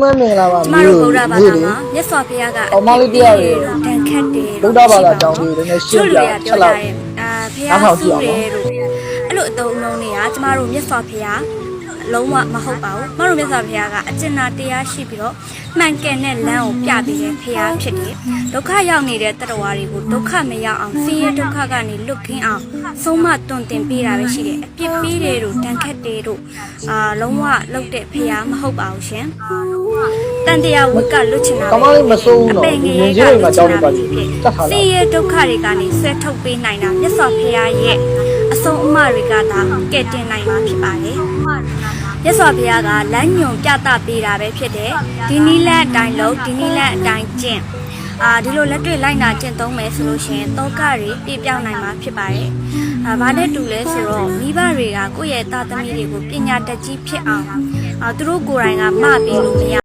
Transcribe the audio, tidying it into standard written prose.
မင်္ဂလာပါ ကျမတို့ဗုဒ္ဓဘာသာမှာမြတ်စွာဘုရားကအမလေးတရားတွေတန်ခတ်တယ် ဗုဒ္ဓဘာသာအကြောင်းလေးတွေနဲ့ရှင်းပြချက်လောက် ဘုရားစုတယ်လို့အဲ့လိုအသုံးအနှုန်းတွေကကျမတို့မြတ်စွာဘုရားလုံးဝမဟုတ်ပါဘူး။ကျမတို့မြတ်စွာဘုရားကအကျဉ်းသားတရားရှိပြီးတော့မှန်ကန်တဲ့လမ်းကိုပြပေးတဲ့ဘုရားဖြစ်တယ်။ဒုက္ခရောက်နေတဲ့တတဝါတွေကိုဒုက္ခမရောက်အောင်ဆင်းရဲဒုက္ခကနေလွတ်ကင်းအောင်ဆုံးမတွင်တင်ပေးတာပဲရှိတယ်။အပြစ်ပေးတယ်တို့တန်ခတ်တယ်တို့လုံးဝလုပ်တဲ့ဘုရားမဟုတ်ပါဘူးရှင်။တန်တရားဝိကလွတ်ချင်တာ ကမောင်မစိုးဘူးနော်ဒီရင်ကြီးတွေကကြောင်းနေပါလိမ့်မယ်တတ်ထား ဆင်းရဲဒုက္ခတွေကနေဆွဲထုတ်ပေးနိုင်တာမြတ်စွာဘုရားရဲ့အဆုံးအမတွေကသာကဲ့တင်နိုင်မှာဖြစ်ပါတယ်။မြတ်စွာဘုရားကလမ်းညွန်ပြသပေးတာပဲဖြစ်တယ်။ဒီနည်းလမ်းအတိုင်းလုပ်ဒီနည်းလမ်းအတိုင်းကျင့်ဒီလိုလက်တွေ့လိုက်နာကျင့်သုံးမယ်ဆိုလို့ရှိရင်တောကတွေပြပြောင်းနိုင်မှာဖြစ်ပါတယ်။ဘာနဲ့တူလဲဆိုတော့မိဘတွေကကိုယ့်ရဲ့သားသမီးတွေကိုပညာတတ်ကြီးဖြစ်အောင်သူတို့ကိုယ်တိုင်ကမပြီးလို့မရ